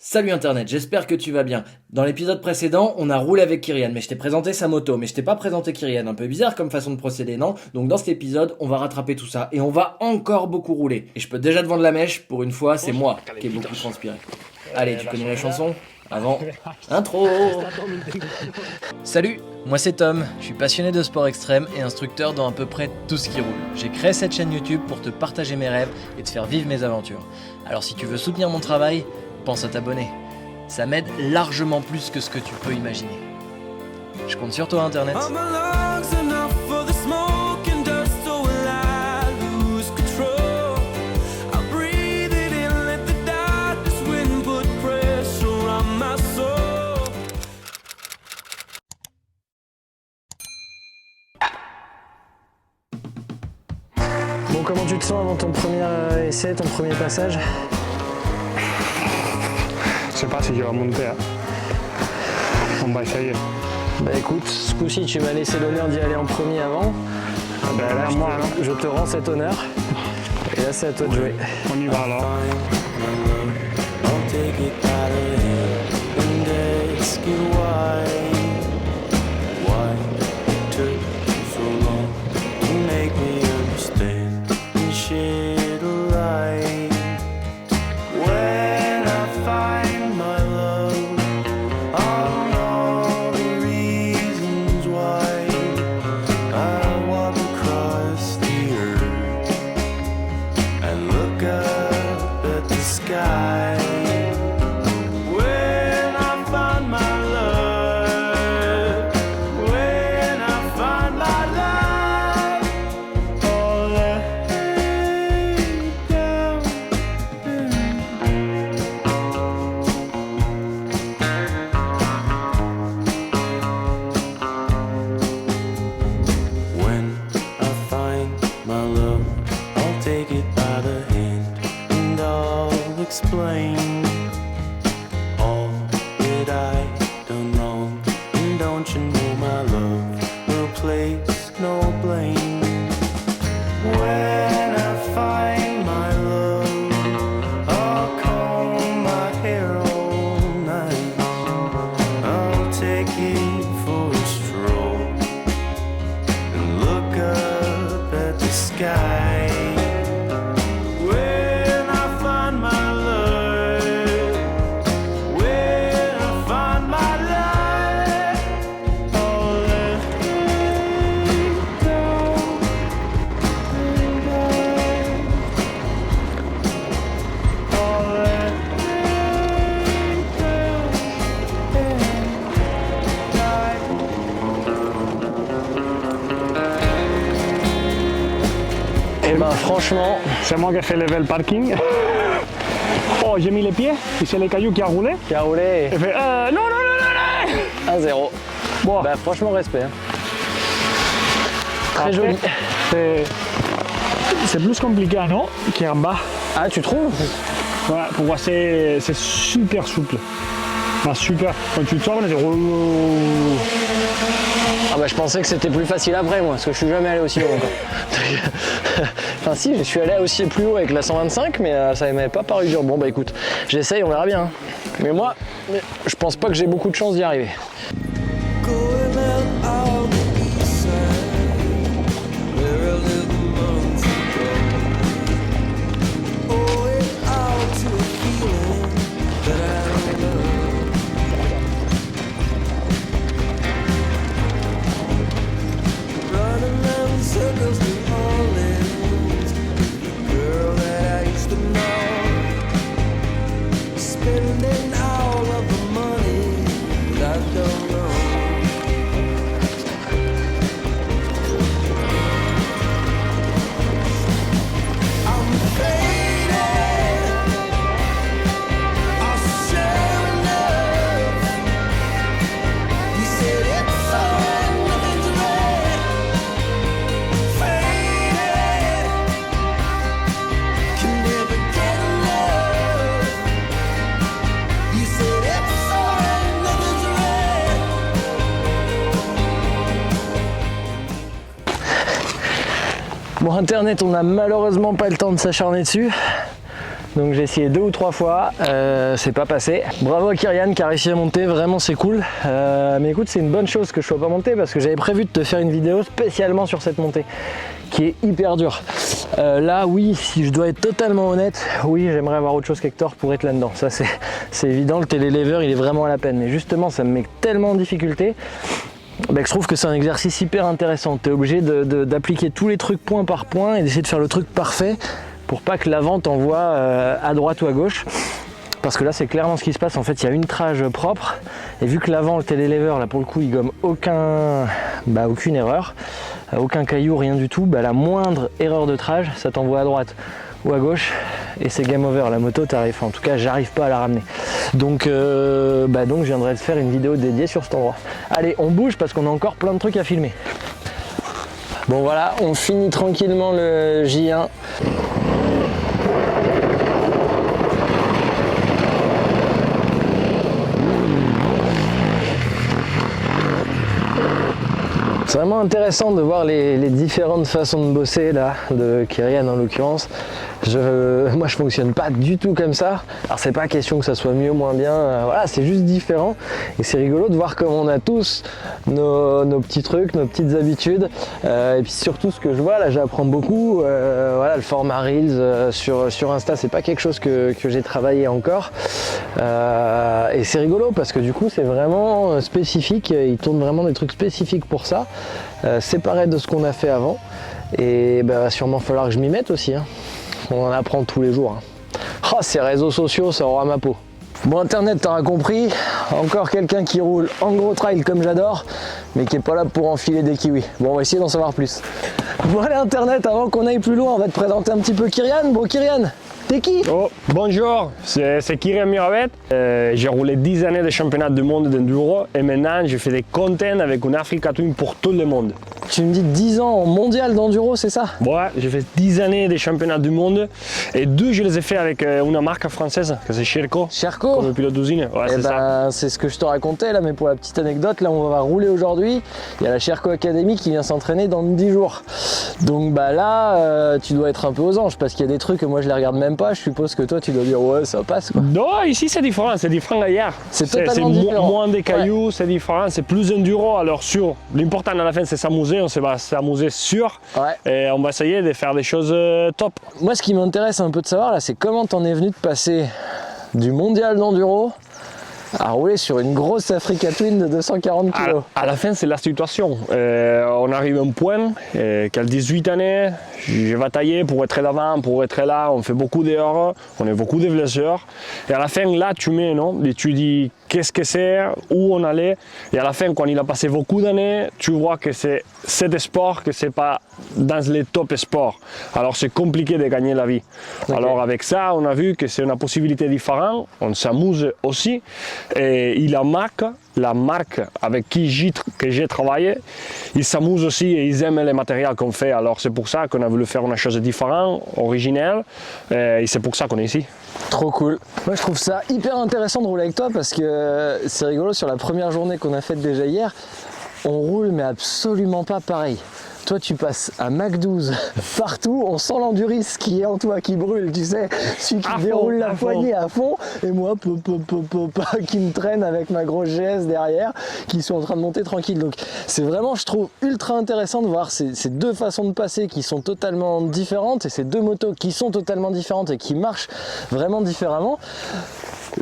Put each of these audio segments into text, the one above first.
Salut Internet, j'espère que tu vas bien. Dans l'épisode précédent, on a roulé avec Kyrian, mais je t'ai présenté sa moto, mais je t'ai pas présenté Kyrian. Un peu bizarre comme façon de procéder, non? Donc dans cet épisode, on va rattraper tout ça, et on va encore beaucoup rouler. Et je peux déjà te vendre la mèche, pour une fois, c'est moi qui ai beaucoup transpiré. Allez, tu connais la chanson? Avant, intro. Salut, moi c'est Tom, je suis passionné de sport extrême et instructeur dans à peu près tout ce qui roule. J'ai créé cette chaîne YouTube pour te partager mes rêves et te faire vivre mes aventures. Alors si tu veux soutenir mon travail, pense à t'abonner. Ça m'aide largement plus que ce que tu peux imaginer. Je compte sur toi Internet. Bon, comment tu te sens avant ton premier essai, ton premier passage? Je sais pas si je vais monter. Hein. On va essayer. Bah écoute, ce coup-ci tu m'as laissé l'honneur d'y aller en premier avant. Ah ben là, moi, alors. Je te rends cet honneur. Et là c'est à toi de jouer. On y va alors. Explain all that I done wrong, and don't you know my love will place no blame. When I find my love, I'll comb my hair all night. I'll take it for a stroll and look up at the sky. Et ben franchement, C'est moi qui ai fait lever le parking. Oh, j'ai mis les pieds, et c'est les cailloux qui a roulé. qui a roulé J'ai fait non, non, non, non, 1-0. Bon, Bah franchement respect. Hein. Très joli. C'est plus compliqué, non? Qu'en bas. Ah tu trouves? Voilà, pour voir, c'est super souple. Ah, super. Quand tu tournes, c'est... Ah bah je pensais que c'était plus facile après moi, parce que je suis jamais allé aussi haut encore. Enfin si, je suis allé aussi plus haut avec la 125, mais ça m'avait pas paru dur. Bon bah écoute, j'essaye, on verra bien. Hein. Mais moi, je pense pas que j'ai beaucoup de chance d'y arriver. Spending all of the money that I don't know. Bon, Internet, on n'a malheureusement pas le temps de s'acharner dessus. Donc j'ai essayé 2 ou 3 fois, c'est pas passé. Bravo à Kyrian qui a réussi à monter, vraiment c'est cool. Mais écoute, c'est une bonne chose que je sois pas monté parce que j'avais prévu de te faire une vidéo spécialement sur cette montée qui est hyper dure. Là oui, si je dois être totalement honnête, oui j'aimerais avoir autre chose qu'Hector pour être là-dedans. Ça c'est évident, le télélever il est vraiment à la peine. Mais justement ça me met tellement en difficulté que je trouve que c'est un exercice hyper intéressant. Tu es obligé d'appliquer tous les trucs point par point et d'essayer de faire le truc parfait pour pas que l'avant t'envoie à droite ou à gauche. Parce que là c'est clairement ce qui se passe, en fait il y a une trage propre et vu que l'avant, le télélever là pour le coup il gomme aucune erreur, aucun caillou, rien du tout, la moindre erreur de trage ça t'envoie à droite ou à gauche et c'est game over, la moto t'arrive, en tout cas j'arrive pas à la ramener. Donc je viendrai de faire une vidéo dédiée sur cet endroit. Allez on bouge parce qu'on a encore plein de trucs à filmer. Bon voilà, on finit tranquillement le J1. C'est vraiment intéressant de voir les différentes façons de bosser là, de Kyrian en l'occurrence. Moi je fonctionne pas du tout comme ça. Alors c'est pas question que ça soit mieux ou moins bien, voilà, c'est juste différent. Et c'est rigolo de voir comme on a tous nos petits trucs, nos petites habitudes. Et puis surtout ce que je vois là, j'apprends beaucoup. Voilà, le format Reels sur Insta, c'est pas quelque chose que j'ai travaillé encore. Et c'est rigolo parce que du coup c'est vraiment spécifique. Ils tournent vraiment des trucs spécifiques pour ça. Séparé de ce qu'on a fait avant. Et va sûrement falloir que je m'y mette aussi. Hein. On en apprend tous les jours. Hein. Oh, ces réseaux sociaux, ça aura ma peau. Bon, Internet, t'auras compris. Encore quelqu'un qui roule en gros trail comme j'adore, mais qui est pas là pour enfiler des kiwis. Bon, on va essayer d'en savoir plus. Bon, allez, Internet, avant qu'on aille plus loin, on va te présenter un petit peu Kyrian. Bon, Kyrian, t'es qui? Oh, bonjour, c'est Kyrian Mirabet. J'ai roulé 10 années de championnat du monde d'enduro et maintenant je fais des contents avec une Africa Twin pour tout le monde. Tu me dis 10 ans en mondial d'enduro, c'est ça? Ouais, j'ai fait 10 années de championnat du monde et 2 je les ai fait avec une marque française, que c'est Sherco. Sherco? Comme pilote d'usine, ouais, c'est ça. C'est ce que je te racontais là, mais pour la petite anecdote, là on va rouler aujourd'hui. Il y a la Sherco Academy qui vient s'entraîner dans 10 jours. Donc là, tu dois être un peu aux anges parce qu'il y a des trucs que moi je les regarde même pas. Je suppose que toi tu dois dire ouais, ça passe quoi. Non, ici c'est différent ailleurs. C'est totalement différent. Moins de cailloux, ouais. C'est différent, c'est plus enduro. Alors sûr, l'important à la fin c'est s'amuser, on va s'amuser sûr. Ouais. Et on va essayer de faire des choses top. Moi ce qui m'intéresse un peu de savoir là, c'est comment t'en es venu de passer du mondial d'enduro à rouler sur une grosse Africa Twin de 240 kg. À la fin, c'est la situation. On arrive à un point, qu'à 18 années, j'ai bataillé pour être devant, pour être là. On fait beaucoup d'heures, on a beaucoup de blessures. Et à la fin, là, tu mets, non? Et tu dis qu'est-ce que c'est, où on allait. Et à la fin, quand il a passé beaucoup d'années, tu vois que c'est des sports, que c'est pas dans les top sports. Alors, c'est compliqué de gagner la vie. Okay. Alors, avec ça, on a vu que c'est une possibilité différente. On s'amuse aussi. Et la marque avec qui j'ai travaillé, ils s'amusent aussi et ils aiment les matériels qu'on fait. Alors c'est pour ça qu'on a voulu faire une chose différente, originelle, et c'est pour ça qu'on est ici. Trop cool. Moi je trouve ça hyper intéressant de rouler avec toi parce que c'est rigolo, sur la première journée qu'on a faite déjà hier, on roule mais absolument pas pareil. Toi tu passes à Mach 12 partout, on sent l'endurance qui est en toi, qui brûle, tu sais, celui qui déroule la poignée à fond, et moi qui me traîne avec ma grosse GS derrière, qui sont en train de monter tranquille. Donc c'est vraiment, je trouve, ultra intéressant de voir ces deux façons de passer qui sont totalement différentes, et ces deux motos qui sont totalement différentes et qui marchent vraiment différemment.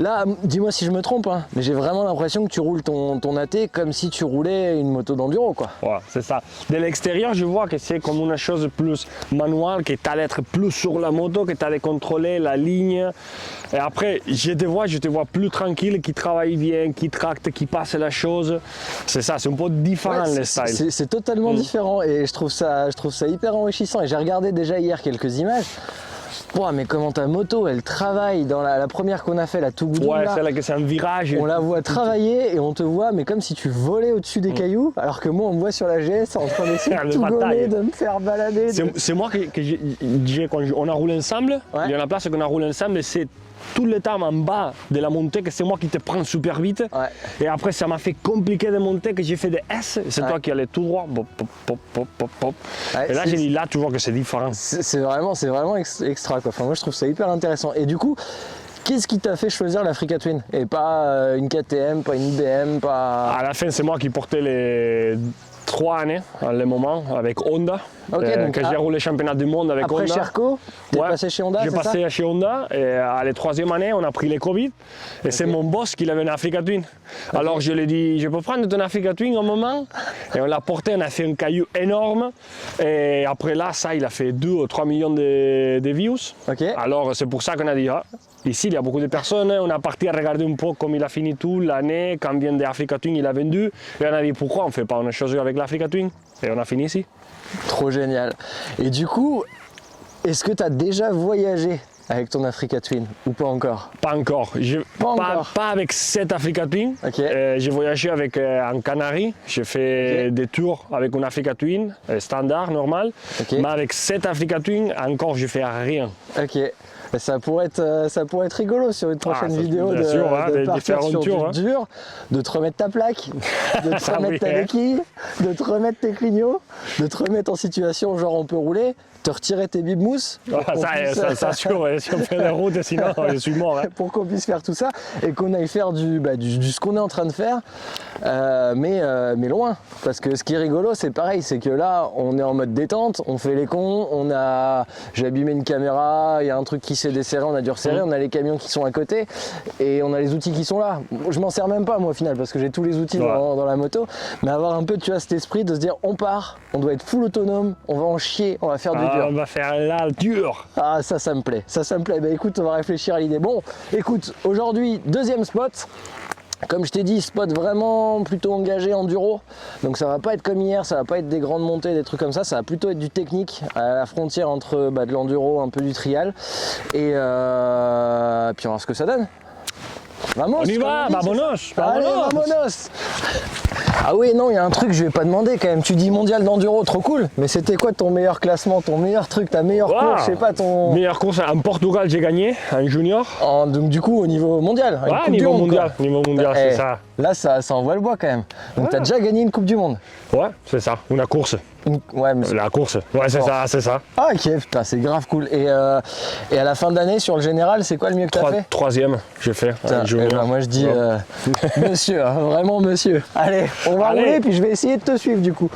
Là, dis-moi si je me trompe, hein, mais j'ai vraiment l'impression que tu roules ton AT comme si tu roulais une moto d'enduro, quoi. Ouais, c'est ça. De l'extérieur, je vois que c'est comme une chose plus manuelle, que tu as d'être plus sur la moto, que tu as de contrôler la ligne. Et après, je te vois plus tranquille, qui travaille bien, qui tracte, qui passe la chose. C'est ça, c'est un peu différent, ouais, les styles. C'est totalement différent et je trouve ça hyper enrichissant. Et j'ai regardé déjà hier quelques images. Wow, mais comment ta moto elle travaille dans la première qu'on a fait, la tout goudou. Ouais, celle-là que c'est un virage. On la voit travailler et on te voit, mais comme si tu volais au-dessus des cailloux, alors que moi on me voit sur la GS en train d'essayer de tout gommer, de me faire balader. C'est moi quand on a roulé ensemble, ouais. Il y en a place qu'on a roulé ensemble, c'est tout le temps en bas de la montée que c'est moi qui te prends super vite. Ouais. Et après, ça m'a fait compliqué de monter, que j'ai fait des S. C'est Ouais. toi qui allais tout droit. Pop, pop, pop, pop, pop, pop. Ouais, Et là, c'est- j'ai dit là, tu vois que c'est différent. C'est vraiment extra quoi. Enfin, moi je trouve ça hyper intéressant. Et du coup, qu'est-ce qui t'a fait choisir l'Africa Twin et pas une KTM, pas une IBM, pas. À la fin, c'est moi qui portais les 3 années, à le moment, avec Honda. Ok, donc que j'ai roulé championnat du monde avec Après Honda. Sherco, t'es Ouais. passé chez Honda, J'ai c'est ça? passé chez Honda et à la 3e année, on a pris les Covid. Et c'est mon boss qui avait une Africa Twin. Alors je lui ai dit, je peux prendre ton Africa Twin un moment? Et on l'a porté, on a fait un caillou énorme. Et après là, ça, il a fait 2 ou 3 millions de views. Ok. Alors c'est pour ça qu'on a dit, ah, ici il y a beaucoup de personnes. On a parti à regarder un peu comme il a fini tout l'année, combien d'Africa Twin il a vendu. Et on a dit, pourquoi on ne fait pas une chose avec l'Africa Twin? Et on a fini ici. Trop génial. Et du coup, est-ce que t'as déjà voyagé avec ton Africa Twin ou pas encore? Pas encore. Pas encore. Pas avec cette Africa Twin. Ok. J'ai voyagé avec en Canaries. J'ai fait Ok. des tours avec une Africa Twin standard, normal. Ok. Mais avec cette Africa Twin, encore, je fais rien. Ok. Ça pourrait être rigolo sur une prochaine ça, vidéo bien de, sûr, hein, de de partir faire un sur tour, du dur, de te remettre ta plaque, de te Ça, remettre oui, ta hein. béquille, de te remettre tes clignots, de te remettre en situation genre on peut rouler, te retirer tes bibes mousses. pour qu'on puisse- Ça sûr, ouais, si on fait la route, sinon je suis mort. Hein. pour qu'on puisse faire tout ça et qu'on aille faire du ce qu'on est en train de faire, mais loin. Parce que ce qui est rigolo, c'est pareil, c'est que là, on est en mode détente, on fait les cons, j'ai abîmé une caméra, il y a un truc qui s'est desserré, on a dû resserrer, on a les camions qui sont à côté et on a les outils qui sont là. Je m'en sers même pas moi au final parce que j'ai tous les outils Ouais. dans la moto, mais avoir un peu, tu vois, cet esprit de se dire on part, on doit être full autonome, on va en chier, on va faire du dur. On va faire là dur. Ah, ça me plaît, ça me plaît. Bah écoute, on va réfléchir à l'idée. Bon, écoute, aujourd'hui, deuxième spot. Comme je t'ai dit, spot vraiment plutôt engagé enduro. Donc ça va pas être comme hier, ça va pas être des grandes montées, des trucs comme ça va plutôt être du technique, à la frontière entre de l'enduro, un peu du trial. Et puis on va voir ce que ça donne. Vamos, On y comme va, dit. vamonos, Allez, vamonos. vamonos. Ah oui, non, il y a un truc que je vais pas demander quand même. Tu dis mondial d'enduro, trop cool. Mais c'était quoi ton meilleur classement, ton meilleur truc, ta meilleure Wow. course, je sais pas, ton... Meilleure course en Portugal, j'ai gagné, en junior. Donc du coup au niveau mondial, une Ouais, coupe du niveau monde, mondial, quoi. niveau mondial, Eh, c'est ça. Là ça envoie le bois quand même. Donc t'as déjà gagné une coupe du monde. Ouais, c'est ça, une course. Ouais mais La course, ouais, c'est Bon. ça, c'est ça. ah ok, putain, c'est grave cool. Et à la fin d'année sur le général, c'est quoi le mieux que t'as fait? Troisième, j'ai fait. Putain, en junior. eh ben, moi je dis Ouais. monsieur, hein, vraiment monsieur. Allez, on va Allez. rouler puis je vais essayer de te suivre du coup.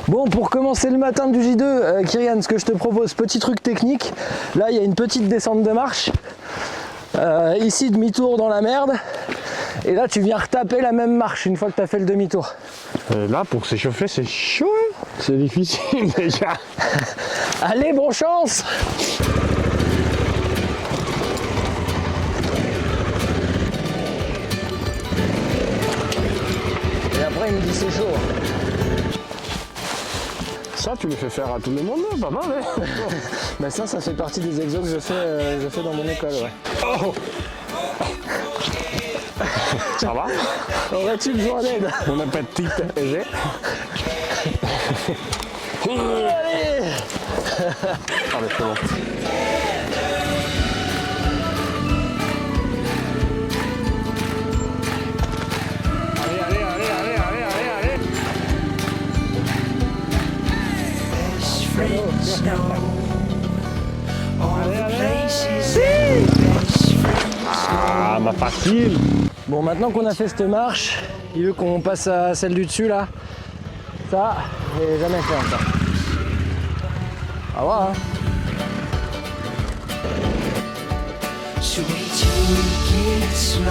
Bon, pour commencer le matin du J2, Kyrian, ce que je te propose, petit truc technique. Là, il y a une petite descente de marche. Ici, demi-tour dans la merde. Et là, tu viens retaper la même marche une fois que tu as fait le demi-tour. Là, pour s'échauffer, c'est chaud, hein. C'est difficile déjà. Allez, bonne chance! Et après, il me dit c'est chaud. Ça, tu le fais faire à tout le monde, pas mal, hein. Mais ça fait partie des exos que je fais dans mon école, ouais. Oh. Ça va? Aurais-tu besoin d'aide? Une petite aisée. Allez! Allez, c'est bon. Best friends know all the places that best friends Ah, ma facile. Bon, maintenant qu'on a fait cette marche, il veut qu'on passe à celle du dessus là. Ça, j'ai jamais fait encore. Ah ouais, hein. So we take it slow.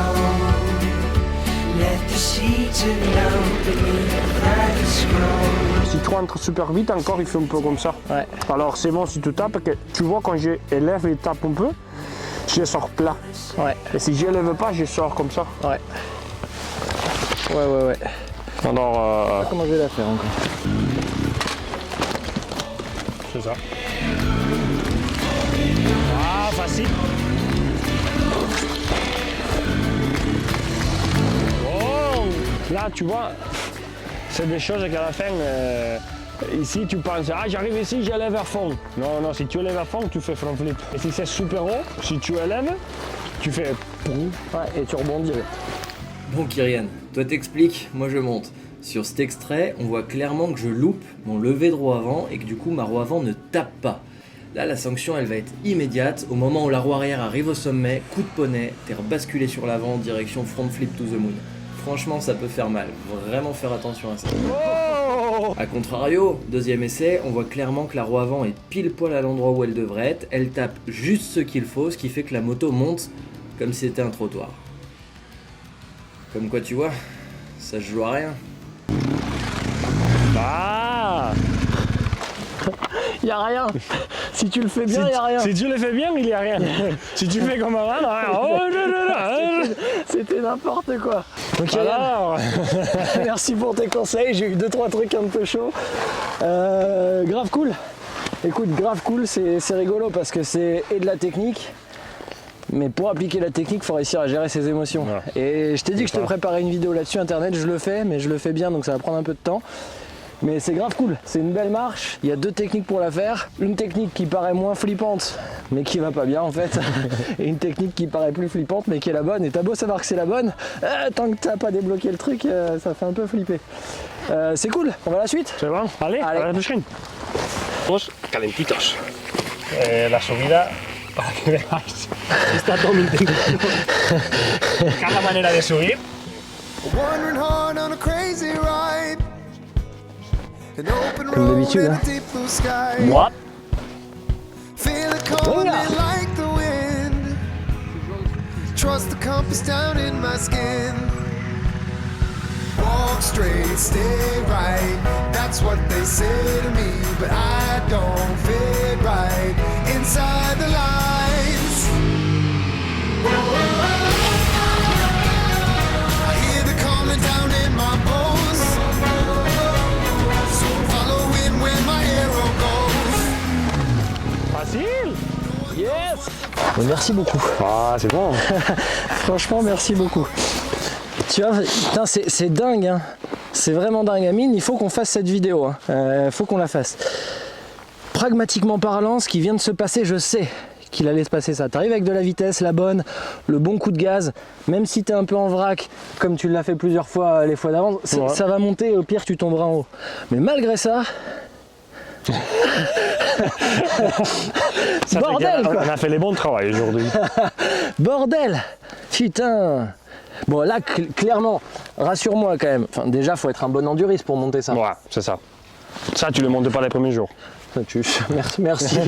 Let the seeds of love beneath the ice grow. Si tu rentres super vite, encore, il fait un peu comme ça. Ouais. Alors, c'est bon si tu tapes, que tu vois, quand j'élève et tape un peu, je sors plat. Ouais, Et si je n'élève pas, je sors comme ça. ouais. Ouais. Alors, Comment je vais la faire encore? c'est ça. Ah, facile. Oh, là, tu vois, c'est des choses qu'à la fin, Ici, tu penses, ah, j'arrive ici, j'élève à fond. Non, non, si tu élèves à fond, tu fais front flip. Et si c'est super haut, si tu élèves, tu fais poum. Ouais, et tu rebondis. Ouais. Bon Kyrian, toi t'expliques, moi je monte. Sur cet extrait, on voit clairement que je loupe mon lever de roue avant et que du coup ma roue avant ne tape pas. Là, la sanction, elle va être immédiate. Au moment où la roue arrière arrive au sommet, coup de poney, t'es rebasculé sur l'avant, direction front flip to the moon. Franchement, ça peut faire mal. Vraiment faire attention à ça. A contrario, deuxième essai, on voit clairement que la roue avant est pile poil à l'endroit où elle devrait être. Elle tape juste ce qu'il faut, ce qui fait que la moto monte comme si c'était un trottoir. Comme quoi, tu vois, ça se joue à rien. Ah! Y a rien. Si tu le fais bien, y a rien. Si tu le fais bien, il n'y a rien. Si tu fais comme avant, C'était n'importe quoi. Ok, alors, merci pour tes conseils. J'ai eu 2-3 trucs un peu chauds. Grave cool. Écoute, grave cool, c'est rigolo parce que c'est et de la technique. Mais pour appliquer la technique, il faut réussir à gérer ses émotions. Ouais. Et je t'ai dit que je te préparais une vidéo là-dessus, internet, je le fais, mais je le fais bien, donc ça va prendre un peu de temps. Mais c'est grave cool, c'est une belle marche, il y a 2 techniques pour la faire. Une technique qui paraît moins flippante, mais qui va pas bien en fait. Et une technique qui paraît plus flippante, mais qui est la bonne. Et t'as beau savoir que c'est la bonne, tant que t'as pas débloqué le truc, ça fait un peu flipper. C'est cool, on va à la suite. c'est bon. Allez, Allez. à la prochaine. Dos calentitos. La subida, para que veáis, está todo intenso. Cada manera de subir. Wandering hard on a crazy ride. An open Comme road d'habitude, in hein. a deep blue sky. Moi, Feel it calling me like the wind. Trust the compass down in my skin. Walk straight, stay right. That's what they say to me, but I don't fit right inside the lines. I hear the calling down in my bones. So I'm following where my arrow goes. facile. Yes. Merci beaucoup. Ah, c'est bon. Franchement, merci beaucoup. Tu vois, putain, c'est dingue, hein. C'est vraiment dingue. Amine, il faut qu'on fasse cette vidéo. Hein. Faut qu'on la fasse. Pragmatiquement parlant, ce qui vient de se passer, je sais qu'il allait se passer ça. T'arrives avec de la vitesse, la bonne, le bon coup de gaz, même si t'es un peu en vrac, comme tu l'as fait plusieurs fois les fois d'avant, Ouais. ça va monter, au pire tu tomberas en haut. Mais malgré ça... Ça fait Bordel, qu'on- quoi. On a fait les bons travaux aujourd'hui. Bordel! Putain! Bon là, clairement, rassure-moi quand même. Enfin, déjà, faut être un bon enduriste pour monter ça. Ouais, c'est ça. Ça, tu le montes pas les premiers jours. Merci.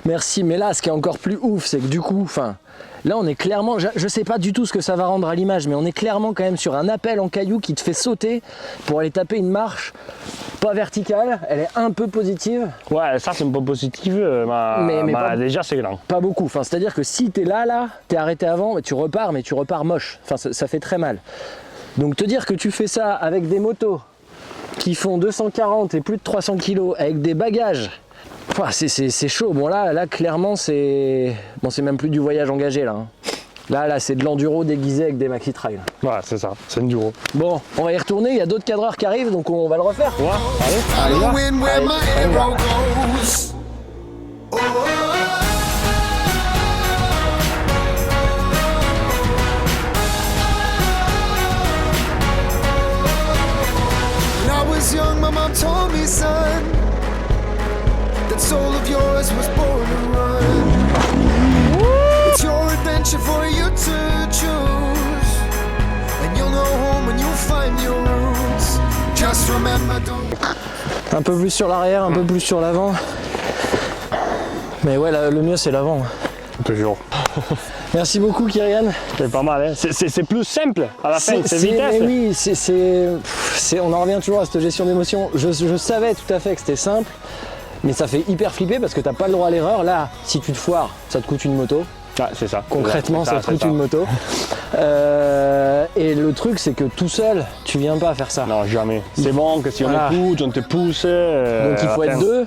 Merci. Mais là, ce qui est encore plus ouf, c'est que du coup, enfin, là, on est clairement, je sais pas du tout ce que ça va rendre à l'image, mais on est clairement quand même sur un appel en caillou qui te fait sauter pour aller taper une marche pas verticale. Elle est un peu positive, Ouais, ça, c'est un peu positif, Mais pas- déjà, c'est grand. pas beaucoup. Enfin, c'est-à-dire que si t'es là, t'es arrêté avant, mais tu repars moche. Enfin, ça fait très mal. Donc te dire que tu fais ça avec des motos qui font 240 et plus de 300 kg avec des bagages, enfin, c'est chaud. Bon là clairement c'est même plus du voyage engagé là. Hein. Là c'est de l'enduro déguisé avec des maxi trail. Ouais, c'est ça, c'est un duo. Bon, on va y retourner. Il y a d'autres cadreurs qui arrivent, donc on va le refaire. Ouais, allez. Following where my arrow goes. Oh. When I was young, my mom told me, son, that soul of yours was born to run. It's your adventure for you to choose, and you'll know home when you find your roots. Just remember, don't. Un peu plus sur l'arrière, un peu plus sur l'avant. Mais ouais, le mieux c'est l'avant. Toujours. Merci beaucoup Kyrian. C'est pas mal, hein. C'est plus simple à la fin, c'est vitesse. Mais oui, on en revient toujours à cette gestion d'émotion. Je savais tout à fait que c'était simple, mais ça fait hyper flipper parce que t'as pas le droit à l'erreur. Là, si tu te foires, ça te coûte une moto. Ah, c'est ça. Concrètement, ça te coûte une moto. Et le truc, c'est que tout seul, tu viens pas faire ça. Non, jamais. C'est bon que si Voilà. on te pousse. Donc il faut être deux,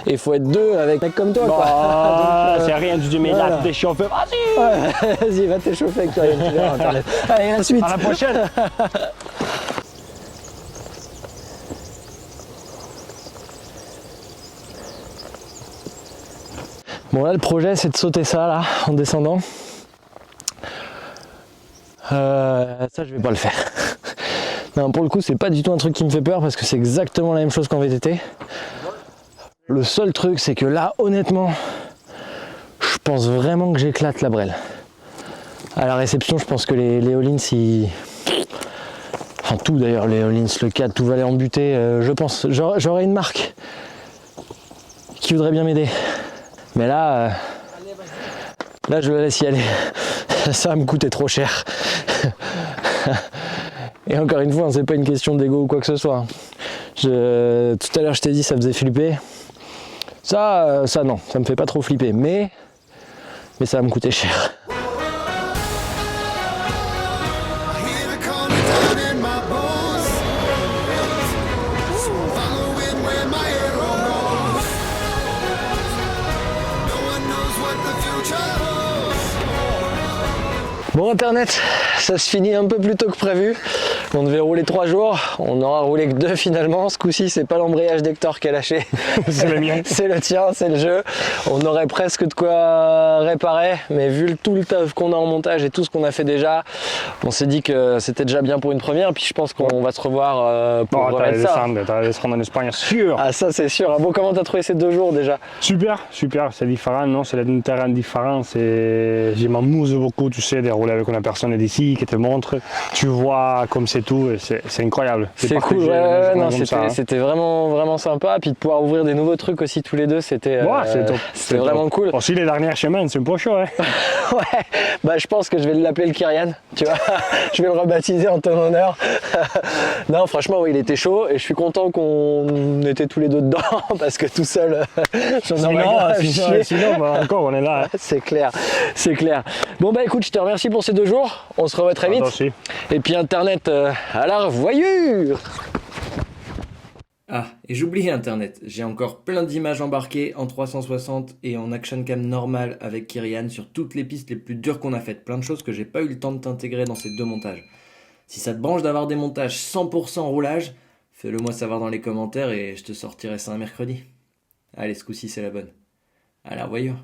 et il faut être deux avec un mec comme toi. Quoi. Ah, Donc, c'est rien, tu te mets voilà. là, t'es chauffé. Vas-y. ouais, vas-y, va t'échauffer avec Kyrian, tu verras Internet. Allez, à la suite. À la prochaine. Bon là le projet c'est de sauter ça là en descendant. Ça je vais pas le faire. Non, pour le coup c'est pas du tout un truc qui me fait peur parce que c'est exactement la même chose qu'en VTT. Le seul truc c'est que là honnêtement je pense vraiment que j'éclate la brelle. À la réception je pense que les all-ins ils... Enfin tout d'ailleurs, les all-ins, le 4, tout va aller en butée. Je pense j'aurai une marque qui voudrait bien m'aider. Mais là je le laisse y aller. Ça va me coûter trop cher. Et encore une fois, c'est pas une question d'ego ou quoi que ce soit. Tout à l'heure, je t'ai dit ça faisait flipper. Ça non, ça me fait pas trop flipper, mais ça va me coûter cher. Hear the calling down in my bones. So I'm following where my arrow goes. No one knows what the future holds. Bon internet, ça se finit un peu plus tôt que prévu. On devait rouler 3 jours, on aura roulé que 2 finalement. Ce coup-ci, c'est pas l'embrayage d'Hector qui a lâché. C'est le mien. C'est le tien, c'est le jeu. On aurait presque de quoi réparer, mais vu tout le taf qu'on a en montage et tout ce qu'on a fait déjà, on s'est dit que c'était déjà bien pour une première. Puis je pense qu'on va se revoir pour Bon, remettre ça. t'as la descendre en Espagne, sûr. Ah ça c'est sûr. Ah bon, comment t'as trouvé ces 2 jours déjà? Super, c'est différent, non, c'est un terrain différent, je m'amuse beaucoup, tu sais, de rouler avec une personne d'ici qui te montre, tu vois comme c'est tout, et c'est incroyable. C'est cool, ouais, non, c'était vraiment sympa, puis de pouvoir ouvrir des nouveaux trucs aussi tous les deux, c'était c'est top. c'était vraiment cool. Aussi les dernières semaines, c'est un peu chaud, hein. Ouais, bah je pense que je vais l'appeler le Kyrian, tu vois, je vais le rebaptiser en ton honneur. Non, franchement, oui, il était chaud, et je suis content qu'on était tous les deux dedans, parce que tout seul, j'en aurais grave chier. Sinon, bah, encore, on est là. Hein. C'est clair, c'est clair. Bon bah écoute, je te remercie pour ces 2 jours, on se revoit très vite. Toi aussi. Et puis internet, à la revoyure. Ah, et j'oubliais Internet. J'ai encore plein d'images embarquées en 360 et en action cam normal avec Kyrian sur toutes les pistes les plus dures qu'on a faites. Plein de choses que j'ai pas eu le temps de t'intégrer dans ces 2 montages. Si ça te branche d'avoir des montages 100% roulage, fais-le moi savoir dans les commentaires et je te sortirai ça un mercredi. Allez, ce coup-ci c'est la bonne. À la revoyure.